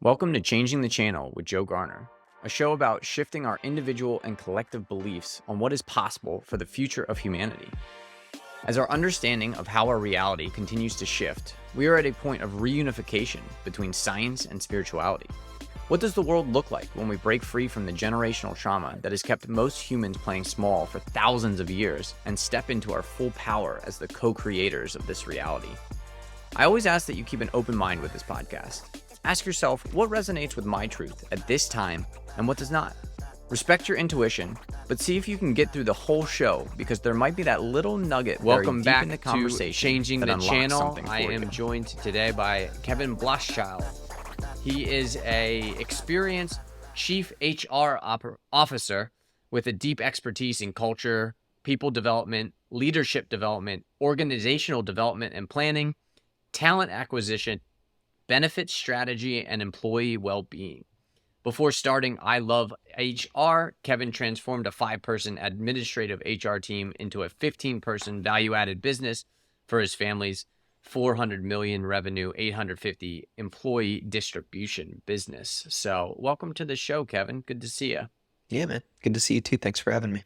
Welcome to Changing the Channel with Joe Garner, a show about shifting our individual and collective beliefs on what is possible for the future of humanity. As our understanding of how our reality continues to shift, we are at a point of reunification between science and spirituality. What does the world look like when we break free from the generational trauma that has kept most humans playing small for thousands of years and step into our full power as the co-creators of this reality? I always ask that you keep an open mind with this podcast. Ask yourself what resonates with my truth at this time and what does not. Respect your intuition, but see if you can get through the whole show because there might be that little nugget Welcome deep back in the to conversation Changing that the unlocks Channel. something I for am you. joined today by Kevin Blaushild. He is a experienced chief HR officer with a deep expertise in culture, people development, leadership development, organizational development and planning, talent acquisition, benefit strategy, and employee well-being. Before starting I Love HR, Kevin transformed a 5-person administrative HR team into a 15-person value-added business for his family's $400 million revenue, 850 employee distribution business. So welcome to the show, Kevin. Good to see you. Yeah, man. Good to see you too. Thanks for having me.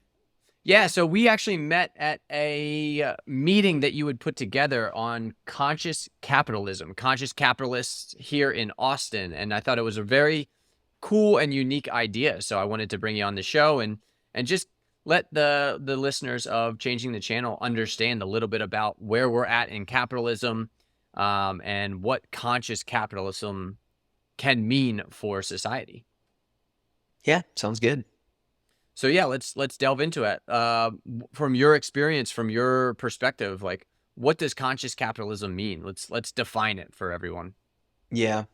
Yeah, so we actually met at a meeting that you had put together on conscious capitalism, conscious capitalists here in Austin. And I thought it was a very cool and unique idea. So I wanted to bring you on the show and just let the listeners of Changing the Channel understand a little bit about where we're at in capitalism and what conscious capitalism can mean for society. Yeah, sounds good. So yeah, let's delve into it. From your experience, from your perspective, like what does conscious capitalism mean? Let's define it for everyone. Yeah.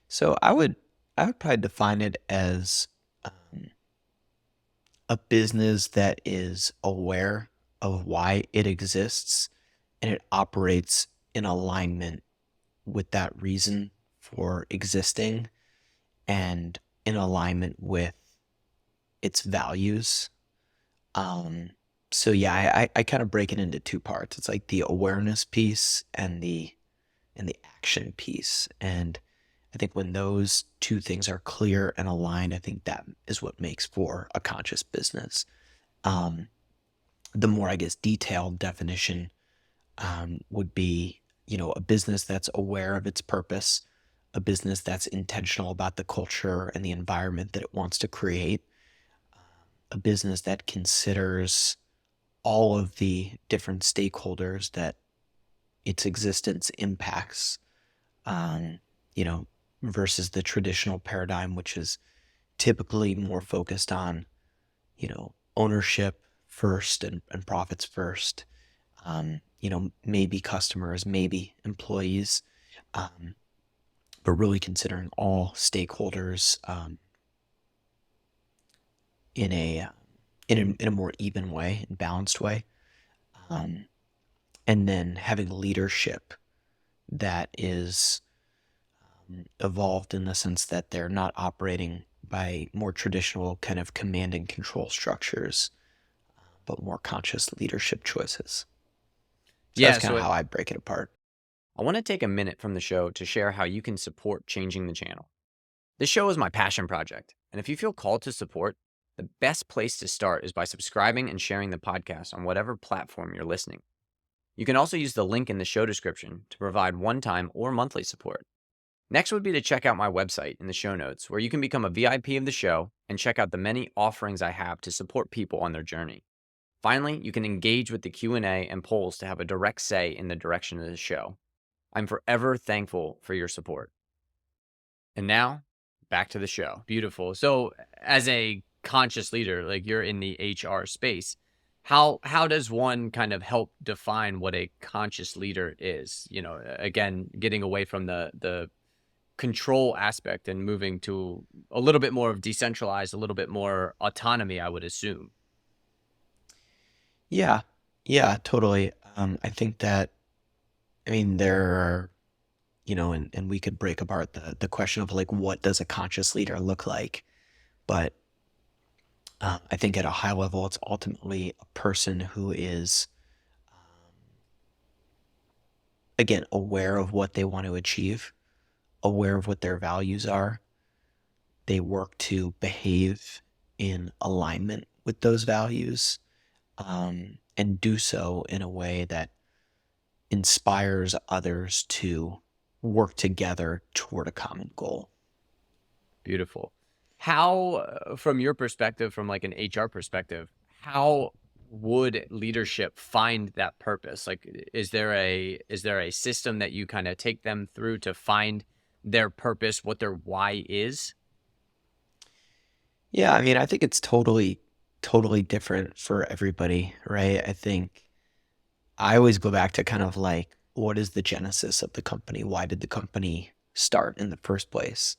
So I would probably define it as a business that is aware of why it exists and it operates in alignment with that reason for existing and in alignment with its values. So yeah, I kind of break it into two parts. It's like the awareness piece and the action piece. And I think when those two things are clear and aligned, I think that is what makes for a conscious business. The more, I guess, detailed definition would be, a business that's aware of its purpose, a business that's intentional about the culture and the environment that it wants to create, a business that considers all of the different stakeholders that its existence impacts, versus the traditional paradigm, which is typically more focused on, ownership first and profits first, maybe customers, maybe employees, but really considering all stakeholders in a more even way and balanced way, and then having leadership that is evolved in the sense that they're not operating by more traditional kind of command and control structures, but more conscious leadership choices. So that's kind of how I break it apart. I want to take a minute from the show to share how you can support Changing the Channel. This show is my passion project, and if you feel called to support, the best place to start is by subscribing and sharing the podcast on whatever platform you're listening. You can also use the link in the show description to provide one-time or monthly support. Next would be to check out my website in the show notes, where you can become a VIP of the show and check out the many offerings I have to support people on their journey. Finally, you can engage with the Q&A and polls to have a direct say in the direction of the show. I'm forever thankful for your support. And now, back to the show. Beautiful. So as a conscious leader, like you're in the HR space, how does one kind of help define what a conscious leader is? Again, getting away from the control aspect and moving to a little bit more of decentralized, a little bit more autonomy, I would assume. Yeah, totally. I think that, there are, and we could break apart the question of like, what does a conscious leader look like? But I think at a high level, it's ultimately a person who is, again, aware of what they want to achieve, aware of what their values are, they work to behave in alignment with those values, and do so in a way that inspires others to work together toward a common goal. Beautiful. How, from your perspective, from like an HR perspective, how would leadership find that purpose? Like, is there a system that you kind of take them through to find their purpose, what their why is? Yeah, I mean, I think it's totally, totally different for everybody, right? I think I always go back to kind of like, what is the genesis of the company? Why did the company start in the first place?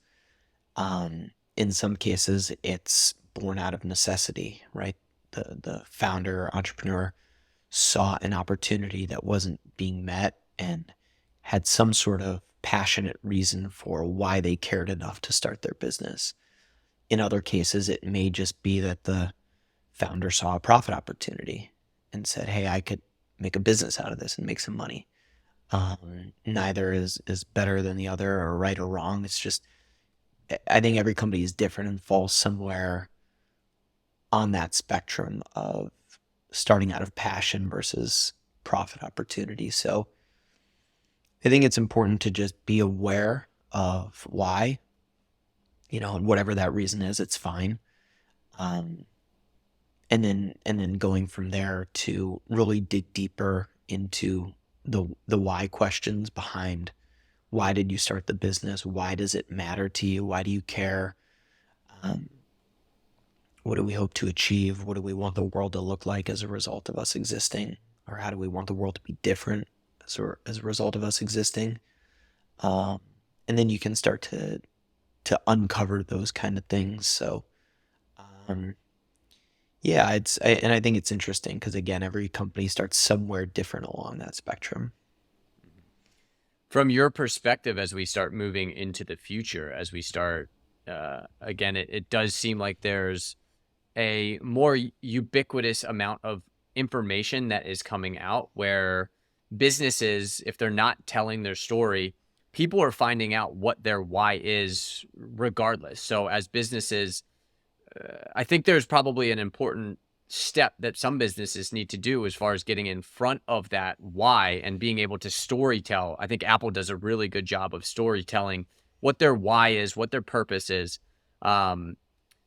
In some cases, it's born out of necessity, right? The founder or entrepreneur saw an opportunity that wasn't being met and had some sort of passionate reason for why they cared enough to start their business. In other cases, it may just be that the founder saw a profit opportunity and said, hey, I could make a business out of this and make some money. Neither is better than the other or right or wrong. It's just, I think every company is different and falls somewhere on that spectrum of starting out of passion versus profit opportunity. So I think it's important to just be aware of why, and whatever that reason is, it's fine. And then going from there to really dig deeper into the why questions behind why did you start the business? Why does it matter to you? Why do you care? What do we hope to achieve? What do we want the world to look like as a result of us existing? Or how do we want the world to be different as a result of us existing? And then you can start to uncover those kind of things. So, yeah, and I think it's interesting because again, every company starts somewhere different along that spectrum. From your perspective, as we start moving into the future, as we start, again, it does seem like there's a more ubiquitous amount of information that is coming out where businesses, if they're not telling their story, people are finding out what their why is regardless. So as businesses, I think there's probably an important step that some businesses need to do as far as getting in front of that why and being able to storytell. I think Apple does a really good job of storytelling what their why is, what their purpose is.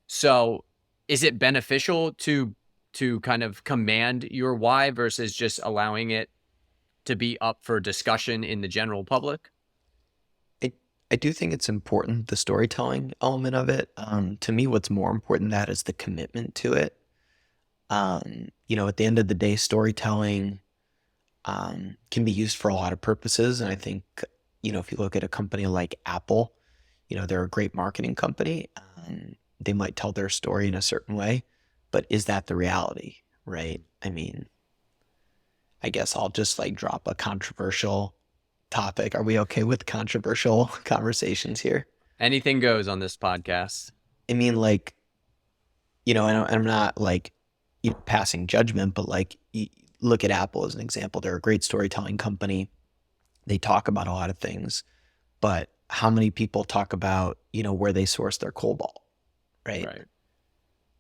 So is it beneficial to kind of command your why versus just allowing it to be up for discussion in the general public? I do think it's important, the storytelling element of it. To me, what's more important than that is the commitment to it. At the end of the day, storytelling can be used for a lot of purposes. And I think, if you look at a company like Apple, they're a great marketing company. They might tell their story in a certain way, but is that the reality, right? I mean, I guess I'll just like drop a controversial topic. Are we okay with controversial conversations here? Anything goes on this podcast. I mean, like, and I'm not like, passing judgment, but like, look at Apple as an example. They're a great storytelling company. They talk about a lot of things, but how many people talk about, where they source their cobalt, right? Right.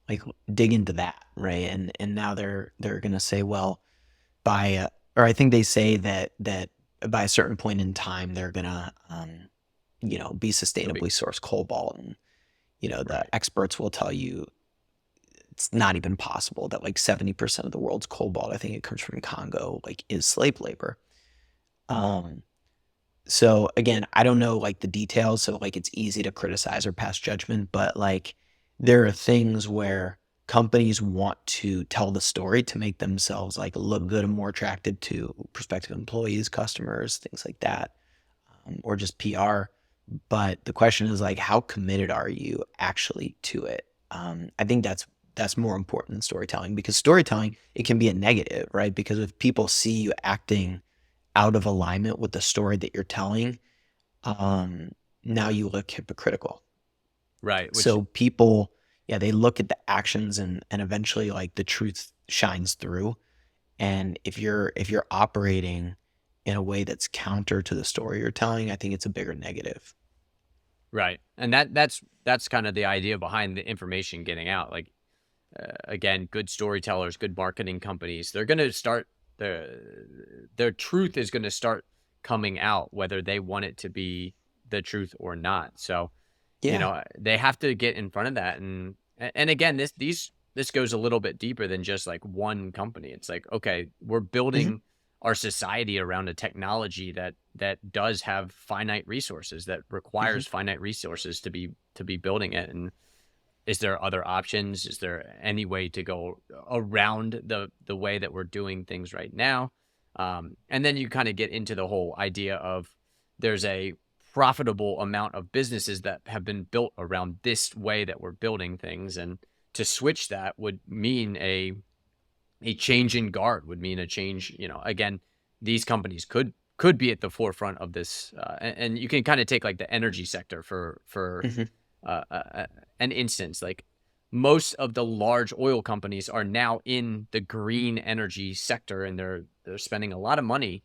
Like dig into that, right? And now they're going to say, well, or I think they say that by a certain point in time, they're going to, be sustainably sourced cobalt. And, the experts will tell you it's not even possible that like 70% of the world's cobalt, I think it comes from Congo, like is slave labor. So again, I don't know like the details. So like it's easy to criticize or pass judgment, but like there are things where companies want to tell the story to make themselves like look good and more attractive to prospective employees, customers, things like that, or just PR. But the question is like, how committed are you actually to it? I think that's more important than storytelling, because storytelling, it can be a negative, right? Because if people see you acting out of alignment with the story that you're telling, now you look hypocritical. Right. So people, they look at the actions and eventually like the truth shines through. And if you're operating in a way that's counter to the story you're telling, I think it's a bigger negative. Right. And that's kind of the idea behind the information getting out. Like, again, good storytellers, good marketing companies, they're going to start their truth is going to start coming out, whether they want it to be the truth or not. So, Yeah. they have to get in front of that. And again, this goes a little bit deeper than just like one company. It's like, okay, we're Hmm. building our society around a technology that does have finite resources, that Hmm. requires finite resources to be building it. And is there other options? Is there any way to go around the way that we're doing things right now? And then you kind of get into the whole idea of there's a profitable amount of businesses that have been built around this way that we're building things, and to switch that would mean a change in guard, would mean a change. Again, these companies could be at the forefront of this, and you can kind of take like the energy sector for Hmm. uh, uh, uh, an instance. Like, most of the large oil companies are now in the green energy sector, and they're spending a lot of money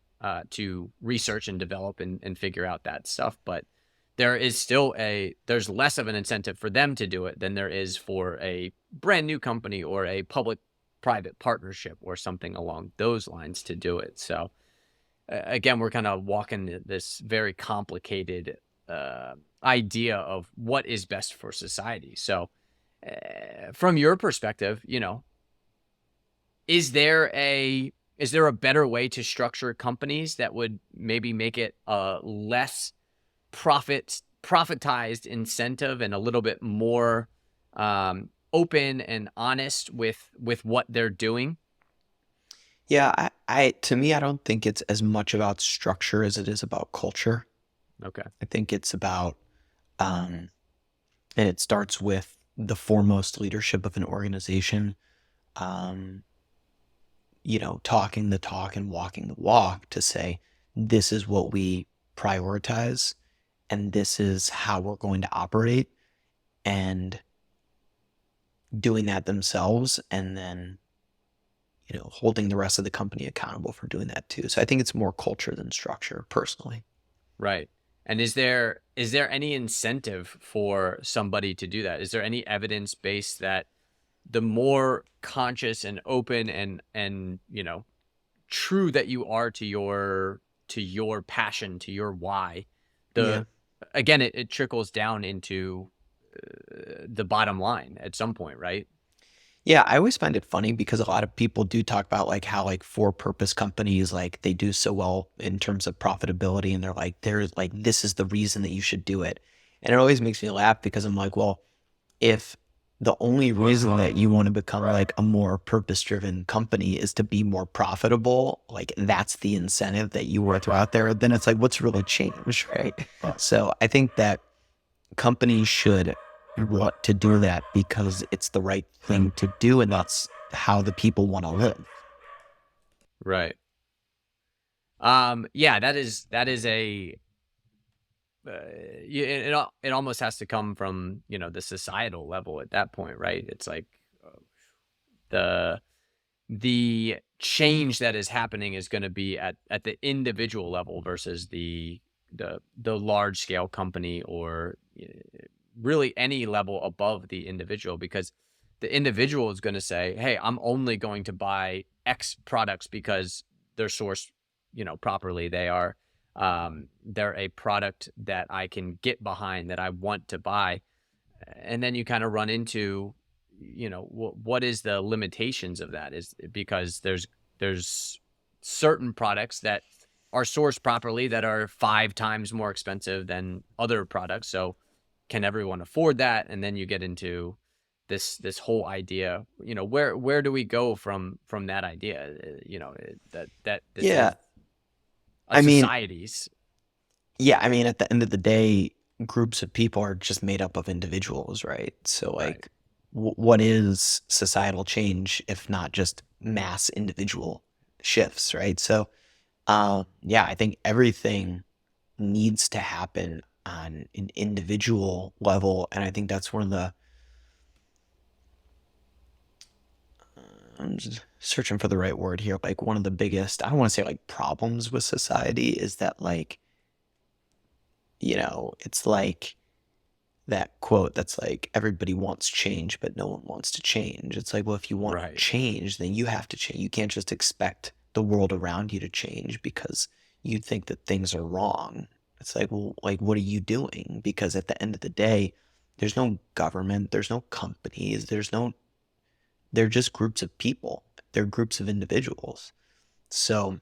to research and develop and figure out that stuff. But there's less of an incentive for them to do it than there is for a brand new company or a public private partnership or something along those lines to do it. So again, we're kind of walking this very complicated idea of what is best for society. So, from your perspective, is there a better way to structure companies that would maybe make it a less profitized incentive and a little bit more open and honest with what they're doing? Yeah, I to me, I don't think it's as much about structure as it is about culture. Okay. I think it's about, um, and it starts with the foremost leadership of an organization, um, talking the talk and walking the walk to say, this is what we prioritize and this is how we're going to operate, and doing that themselves, and then, holding the rest of the company accountable for doing that too. So I think it's more culture than structure, personally. Right. And is there any incentive for somebody to do that? Is there any evidence based that the more conscious and open and true that you are to your passion, to your why, Yeah. the again it trickles down into the bottom line at some point, right? Yeah, I always find it funny because a lot of people do talk about like how like for purpose companies like they do so well in terms of profitability, and they're like this is the reason that you should do it. And it always makes me laugh because I'm like, well, if the only reason that you want to become like a more purpose driven company is to be more profitable, like that's the incentive that you were throw out there, then it's like what's really changed, right? So I think that companies should want to do that because it's the right thing to do, and that's how the people want to live. Right. Yeah, that is a it almost has to come from the societal level at that point, right? It's like the the change that is happening is going to be at the individual level versus the large scale company, or really any level above the individual, because the individual is going to say, hey, I'm only going to buy X products because they're sourced properly. They're a product that I can get behind, that I want to buy. And then you kind of run into what is the limitations of that, is because there's certain products that are sourced properly that are 5 times more expensive than other products. So can everyone afford that? And then you get into this whole idea, where do we go from that idea, that this Yeah. is a I mean, society's. yeah, I mean, at the end of the day, groups of people are just made up of individuals, right? So, Right. like, what is societal change if not just mass individual shifts, right? So, yeah, I think everything needs to happen on an individual level, and I think that's one of the I'm just searching for the right word here. Like one of the biggest, I don't want to say like problems with society is that like, it's like that quote that's like, everybody wants change, but no one wants to change. It's like, well, if you want Right. change, then you have to change. You can't just expect the world around you to change because you think that things are wrong. It's like, well, like, what are you doing? Because at the end of the day, there's no government, there's no companies, they're just groups of people. They're groups of individuals. So,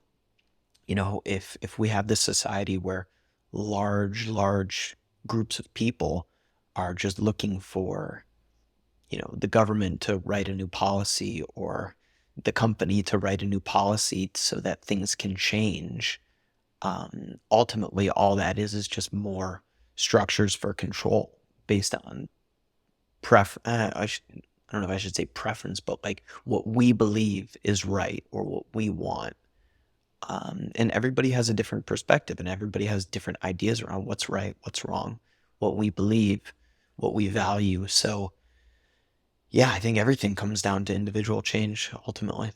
if we have this society where large groups of people are just looking for, the government to write a new policy or the company to write a new policy so that things can change, ultimately all that is just more structures for control based on I don't know if I should say preference, but like what we believe is right or what we want. And everybody has a different perspective and everybody has different ideas around what's right, what's wrong, what we believe, what we value. So, yeah, I think everything comes down to individual change ultimately.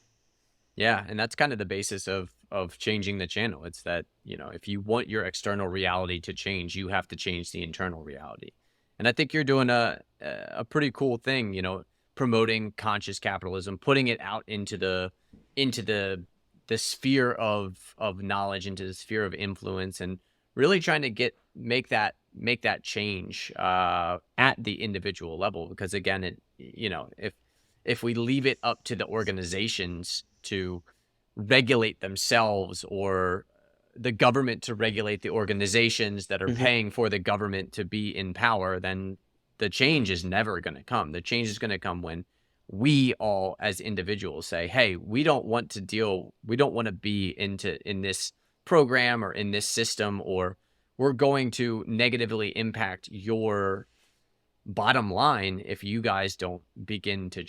Yeah, and that's kind of the basis of changing the channel. It's that, if you want your external reality to change, you have to change the internal reality. And I think you're doing a pretty cool thing, promoting conscious capitalism, putting it out into the sphere of knowledge, into the sphere of influence, and really trying to make that change at the individual level. Because again, if we leave it up to the organizations to regulate themselves, or the government to regulate the organizations that are hmm paying for the government to be in power, then the change is never going to come. The change is going to come when we all as individuals say, hey, we don't want to be in this program or in this system, or we're going to negatively impact your bottom line if you guys don't begin to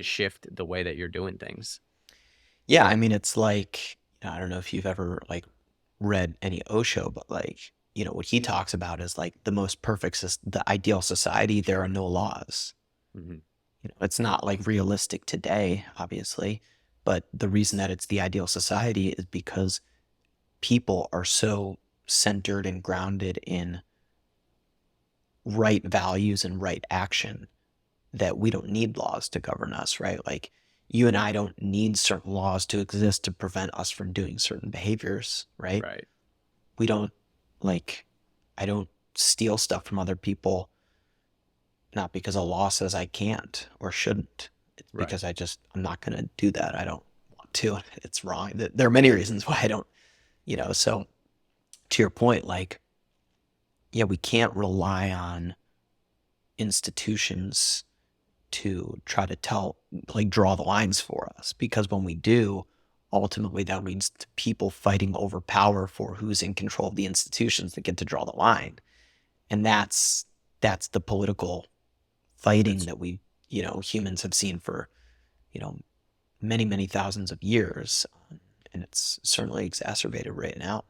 shift the way that you're doing things. Yeah, I mean, it's like, I don't know if you've ever like read any Osho, but like, what he talks about is like the most perfect, the ideal society, there are no laws. Mm-hmm. It's not like realistic today, obviously, but the reason that it's the ideal society is because people are so centered and grounded in right values and right action that we don't need laws to govern us, right? Like you and I don't need certain laws to exist to prevent us from doing certain behaviors, right? Right. We don't like, I don't steal stuff from other people, not because a law says I can't or shouldn't. It's Right. because I'm not going to do that. I don't want to. It's wrong. There are many reasons why I don't, so to your point, like, yeah, we can't rely on institutions to try to draw the lines for us, because when we do, ultimately that leads to people fighting over power for who's in control of the institutions that get to draw the line. And that's the political fighting that we, humans have seen for, you know, many thousands of years. And it's certainly exacerbated right now.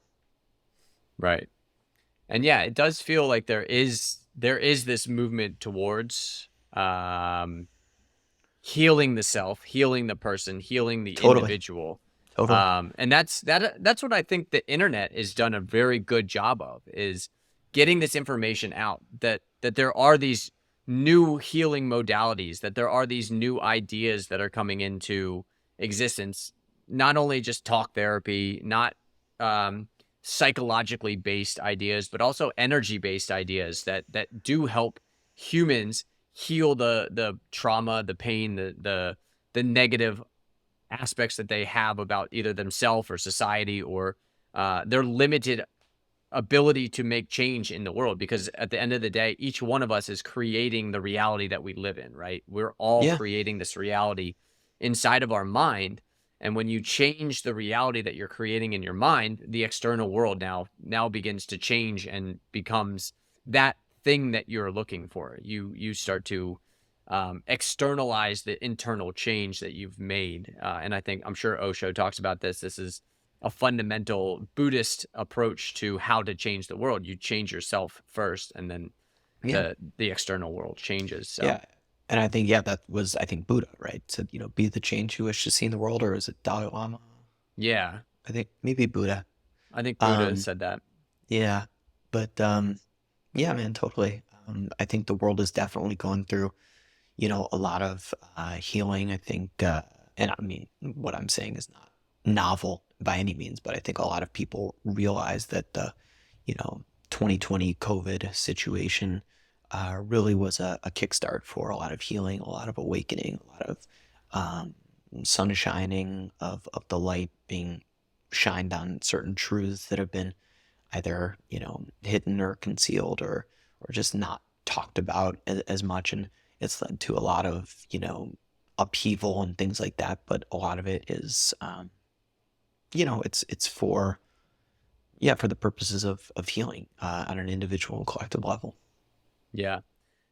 Right. And yeah, it does feel like there is this movement towards healing the self, healing the person, healing the Totally. individual. Totally. And that's what I think the internet has done a very good job of, is getting this information out, that there are these new healing modalities, that there are these new ideas that are coming into existence, not only just talk therapy, not um, psychologically based ideas, but also energy based ideas that do help humans heal the trauma, the pain, the negative aspects that they have about either themselves or society, or their limited ability to make change in the world. Because at the end of the day, each one of us is creating the reality that we live in, right? We're all Yeah. creating this reality inside of our mind. And when you change the reality that you're creating in your mind, the external world now begins to change and becomes that thing that you're looking for. You start to externalize the internal change that you've made. And I'm sure Osho talks about this. This is a fundamental Buddhist approach to how to change the world. You change yourself first, and then Yeah. the external world changes. So Yeah. And I think, yeah, that was, I think, Buddha, right? Said, be the change you wish to see in the world, or is it Dalai Lama? yeah, I think maybe Buddha. I think Buddha Um, said that. yeah. But yeah, man, totally. I think the world is definitely going through, a lot of healing. I think, and I mean, what I'm saying is not novel by any means, but I think a lot of people realize that the, you know, 2020 COVID situation really was a kickstart for a lot of healing, a lot of awakening, a lot of um, sun shining of the light being shined on certain truths that have been either, hidden or concealed or just not talked about as much. And it's led to a lot of, upheaval and things like that. But a lot of it is, it's for, yeah, for the purposes of healing on an individual and collective level. Yeah.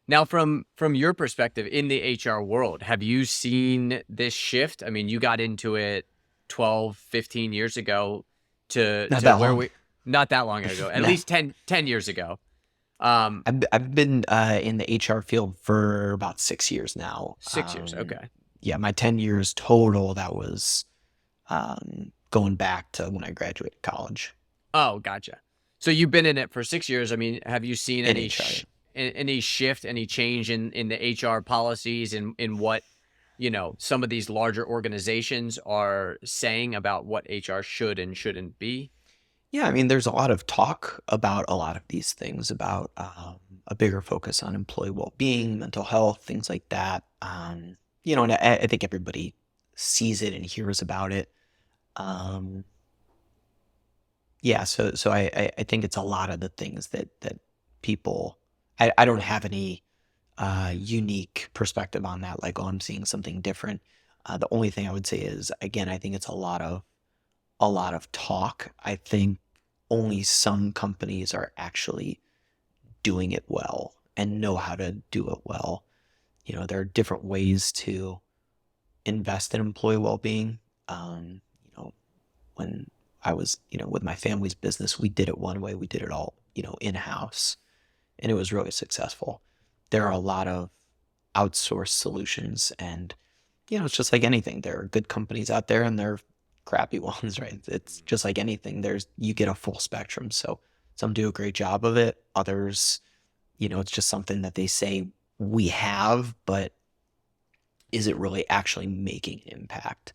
Now, from your perspective in the HR world, have you seen this shift? I mean, you got into it 12, 15 years ago Not to that where long. we, not that long ago, at No. least 10 years ago. I've been in the HR field for about 6 years now. 6 years. Okay. Yeah, my 10 years total, that was going back to when I graduated college Oh, gotcha. So you've been in it for 6 years. I mean, have you seen in any HR. any shift, any change in the HR policies in what, some of these larger organizations are saying about what HR should and shouldn't be? Yeah, I mean, there's a lot of talk about a lot of these things, about a bigger focus on employee well-being, mental health, things like that. And I think everybody sees it and hears about it. Um, yeah, so I think it's a lot of the things that people. I don't have any unique perspective on that. Like, oh, I'm seeing something different. The only thing I would say is, again, I think it's a lot of talk. I think only some companies are actually doing it well and know how to do it well. There are different ways to invest in employee well-being. You know, when I was, with my family's business, we did it one way. We did it all, in-house, and it was really successful. There are a lot of outsourced solutions, and it's just like anything. There are good companies out there and there are crappy ones, right? It's just like anything. You get a full spectrum. So some do a great job of it. Others, it's just something that they say we have, but is it really actually making an impact?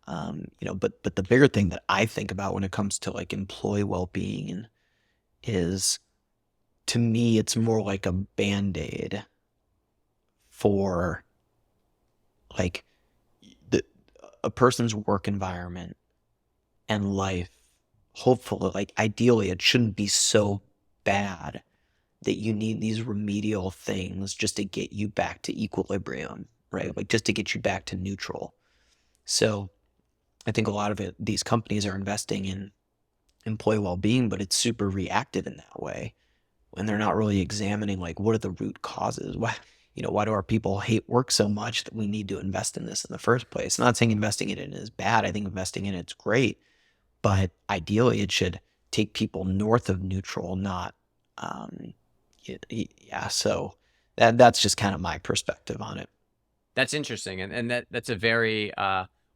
But the bigger thing that I think about when it comes to like employee well-being is, to me, it's more like a band-aid for like the a person's work environment and life. Hopefully, like, ideally, it shouldn't be so bad that you need these remedial things just to get you back to equilibrium, right? Like, just to get you back to neutral. So I think a lot of these companies are investing in employee well-being, but it's super reactive in that way, when they're not really examining, like, what are the root causes? Why do our people hate work so much that we need to invest in this in the first place? I'm not saying investing in it is bad. I think investing in it's great, but ideally it should take people north of neutral, not, yeah. So that's just kind of my perspective on it. That's interesting, and that's a very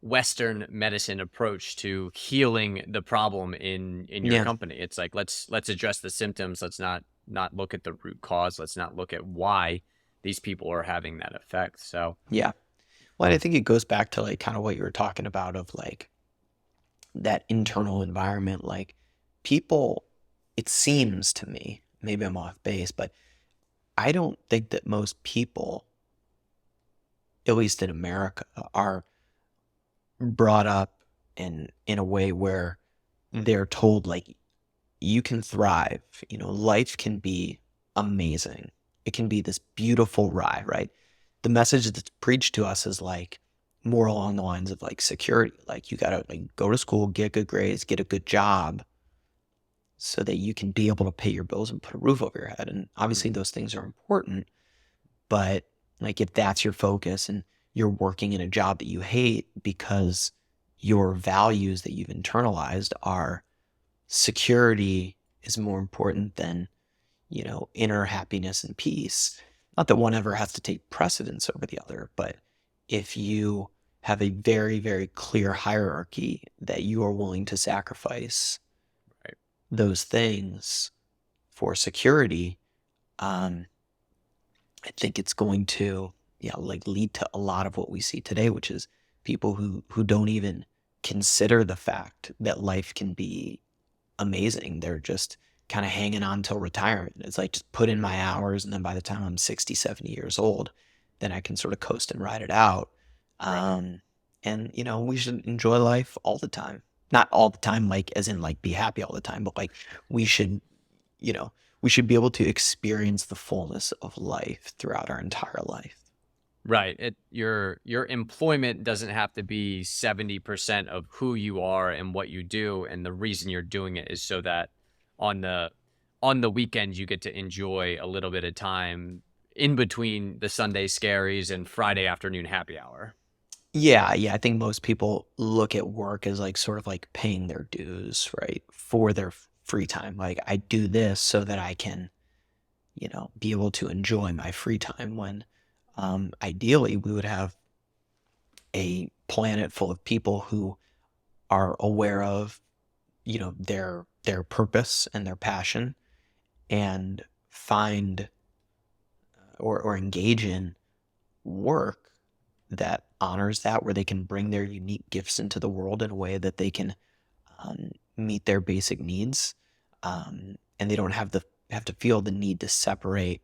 Western medicine approach to healing the problem in your Yeah. company. It's like, let's address the symptoms. Let's not look at the root cause. Let's not look at why these people are having that effect. So Yeah. Well, and I think it goes back to like kind of what you were talking about of like that internal environment. Like, people, it seems to me, maybe I'm off base, but I don't think that most people, at least in America, are brought up in a way where they're told, like, you can thrive, life can be amazing. It can be this beautiful ride, right? The message that's preached to us is like more along the lines of like security. Like, you gotta like go to school, get good grades, get a good job so that you can be able to pay your bills and put a roof over your head. And obviously those things are important, but like, if that's your focus and you're working in a job that you hate because your values that you've internalized are security is more important than, inner happiness and peace. Not that one ever has to take precedence over the other, but if you have a very, very clear hierarchy that you are willing to sacrifice right. those things for security, um, think it's going to, like lead to a lot of what we see today, which is people who don't even consider the fact that life can be amazing. They're just kind of hanging on till retirement. It's like, just put in my hours, and then by the time I'm 60, 70 years old, then I can sort of coast and ride it out. Right. And we should enjoy life all the time. Not all the time, like as in like be happy all the time, but like we should, you know, we should be able to experience the fullness of life throughout our entire life. Right. Your employment doesn't have to be 70% of who you are and what you do, and the reason you're doing it is so that on the weekends you get to enjoy a little bit of time in between the Sunday scaries and Friday afternoon happy hour. Yeah, I think most people look at work as like sort of like paying their dues, right? For their free time. Like, I do this so that I can, be able to enjoy my free time, when ideally we would have a planet full of people who are aware of, their purpose and their passion, and find or engage in work that honors that, where they can bring their unique gifts into the world in a way that they can meet their basic needs, and they don't have to feel the need to separate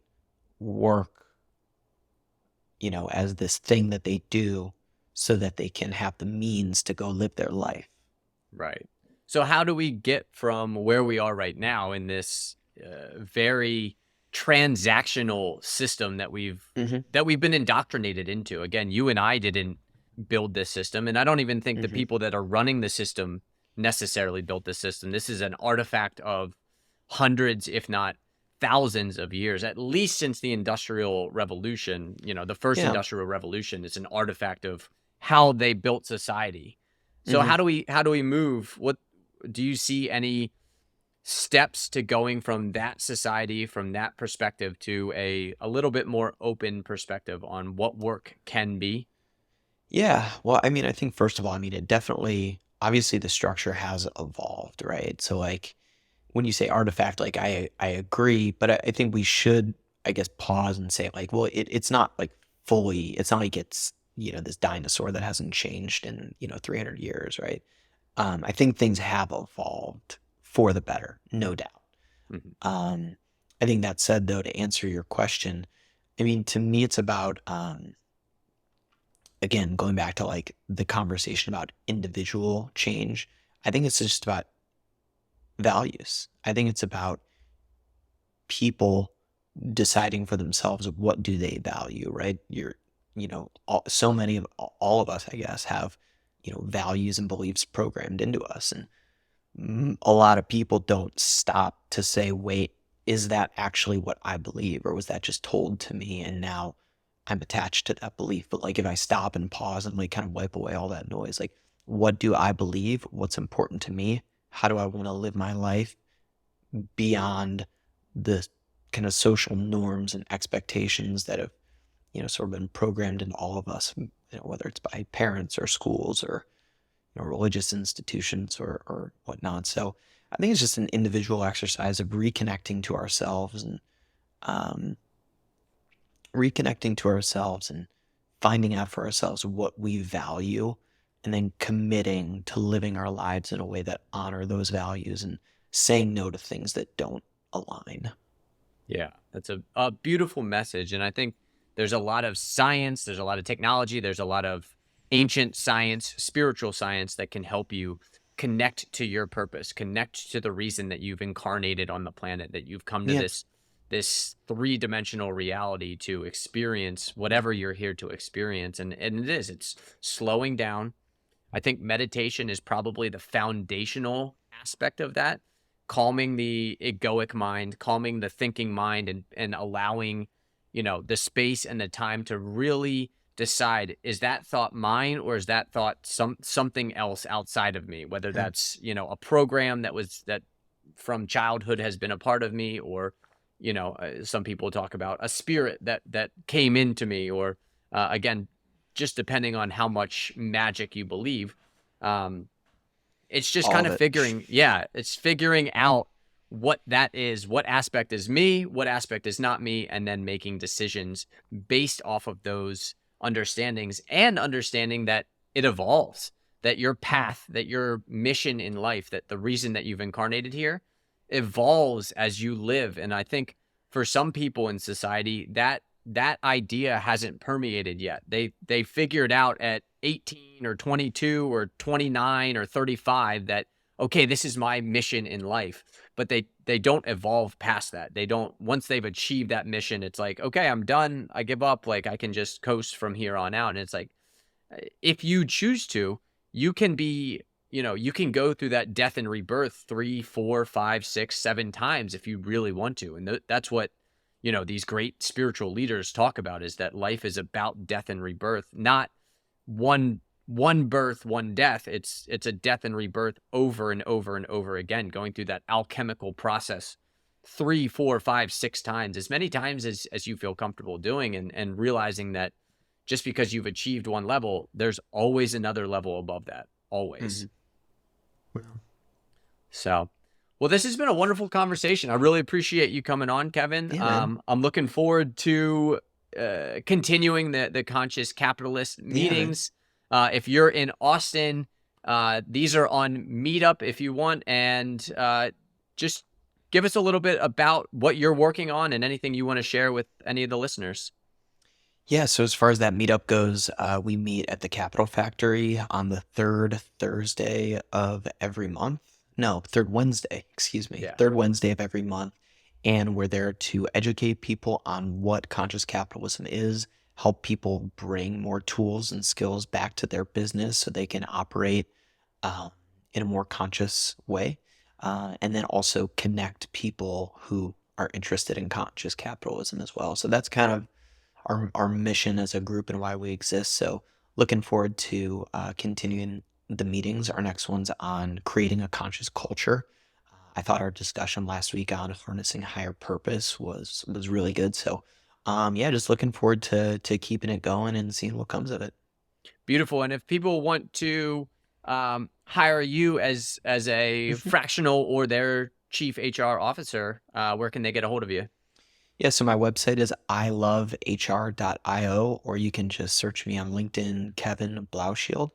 work, as this thing that they do so that they can have the means to go live their life. Right. So how do we get from where we are right now in this very transactional system that we've Hmm. been indoctrinated into? Again, you and I didn't build this system, and I don't even think the Hmm. people that are running the system necessarily built the system. This is an artifact of hundreds, if not thousands of years, at least since the Industrial Revolution. The first Yeah. Industrial Revolution is an artifact of how they built society. So Hmm. how do we move? What do you see any steps to going from that society, from that perspective, to a little bit more open perspective on what work can be? Yeah. Well, I mean, I think first of all, I mean, it definitely, obviously the structure has evolved, right? So like, when you say artifact, like I agree, but I think we should, I guess, pause and say like, well, it's not like fully, it's not like it's, this dinosaur that hasn't changed in, 300 years, right? I think things have evolved for the better, no doubt. Mhm. Um, I think that said, though, to answer your question, I mean, to me, it's about, again, going back to like the conversation about individual change. I think it's just about values. I think it's about people deciding for themselves what do they value, right? So many of all of us, I guess, have, values and beliefs programmed into us. And a lot of people don't stop to say, wait, is that actually what I believe? Or was that just told to me? And now I'm attached to that belief. But like, if I stop and pause and like kind of wipe away all that noise, like, what do I believe? What's important to me? How do I want to live my life beyond the kind of social norms and expectations that have, sort of been programmed into all of us, whether it's by parents or schools or, religious institutions or whatnot. So I think it's just an individual exercise of reconnecting to ourselves, and um, finding out for ourselves what we value, and then committing to living our lives in a way that honor those values, and saying no to things that don't align. Yeah, that's a beautiful message. And I think there's a lot of science, there's a lot of technology, there's a lot of ancient science, spiritual science that can help you connect to your purpose, connect to the reason that you've incarnated on the planet, that you've come to Yeah. this three-dimensional reality to experience whatever you're here to experience. And it's slowing down. I think meditation is probably the foundational aspect of that, calming the egoic mind, calming the thinking mind, and allowing, the space and the time to really decide, is that thought mine, or is that thought something else outside of me? Whether Yeah. that's, a program that from childhood has been a part of me, or, some people talk about a spirit that came into me, or again, just depending on how much magic you believe. Um, it's just All kind of of it. it's figuring out what that is, what aspect is me, what aspect is not me, and then making decisions based off of those understandings, and understanding that it evolves, that your path, that your mission in life, that the reason that you've incarnated here evolves as you live. And I think for some people in society, that idea hasn't permeated yet. They figured out at 18 or 22 or 29 or 35 that, okay, this is my mission in life, but they don't evolve past that. They don't, once they've achieved that mission, it's like, okay, I'm done. I give up. Like, I can just coast from here on out. And it's like, if you choose to, you can be, you can go through that death and rebirth 3, 4, 5, 6, 7 times if you really want to. And that's what, these great spiritual leaders talk about, is that life is about death and rebirth, not one birth, one death. It's a death and rebirth over and over and over again, going through that alchemical process 3, 4, 5, 6 times, as many times as you feel comfortable doing, and realizing that just because you've achieved one level, there's always another level above that, always. Mm-hmm. So, well, this has been a wonderful conversation. I really appreciate you coming on, Kevin. Yeah, I'm looking forward to continuing the Conscious Capitalist meetings. If you're in Austin, these are on Meetup if you want, and just give us a little bit about what you're working on and anything you want to share with any of the listeners. Yeah, so as far as that meetup goes, we meet at the Capital Factory on the third Thursday of every month. No, third Wednesday, excuse me. Yeah. Third Wednesday of every month. And we're there to educate people on what conscious capitalism is, help people bring more tools and skills back to their business so they can operate in a more conscious way. And then also connect people who are interested in conscious capitalism as well. So that's kind of our mission as a group and why we exist. So looking forward to continuing the meetings. Our next one's on creating a conscious culture. I thought our discussion last week on harnessing higher purpose was really good. So just looking forward to keeping it going and seeing what comes of it. Beautiful. And if people want to hire you as a fractional or their chief HR officer, where can they get a hold of you? Yeah, so my website is ilovehr.io, or you can just search me on LinkedIn, Kevin Blaushild.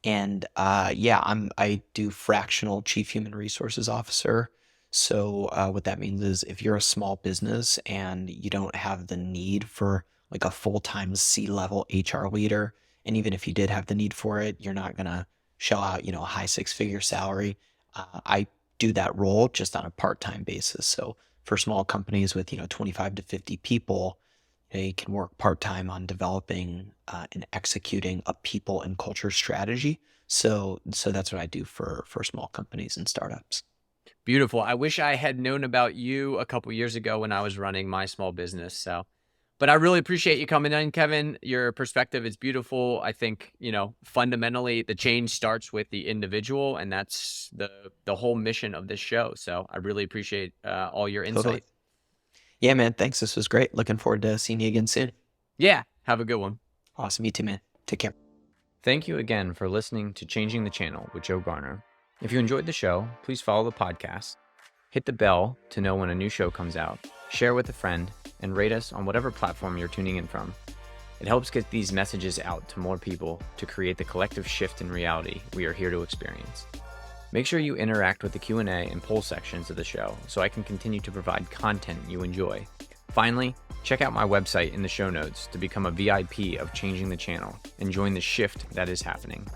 And I do fractional chief human resources officer. So what that means is if you're a small business and you don't have the need for like a full-time C-level HR leader, and even if you did have the need for it, you're not going to shell out, a high 6-figure salary. I do that role just on a part-time basis. So for small companies with 25 to 50 people, you can work part-time on developing and executing a people and culture strategy. So that's what I do for small companies and startups. Beautiful. I wish I had known about you a couple years ago when I was running my small business. But I really appreciate you coming in, Kevin. Your perspective is beautiful. I think, fundamentally the change starts with the individual, and that's the whole mission of this show. So I really appreciate all your insight. Totally. Yeah, man. Thanks. This was great. Looking forward to seeing you again soon. Yeah. Have a good one. Awesome. You too, man. Take care. Thank you again for listening to Changing the Channel with Joe Garner. If you enjoyed the show, please follow the podcast, hit the bell to know when a new show comes out, share with a friend, and rate us on whatever platform you're tuning in from. It helps get these messages out to more people to create the collective shift in reality we are here to experience. Make sure you interact with the Q&A and poll sections of the show so I can continue to provide content you enjoy. Finally, check out my website in the show notes to become a VIP of Changing the Channel and join the shift that is happening.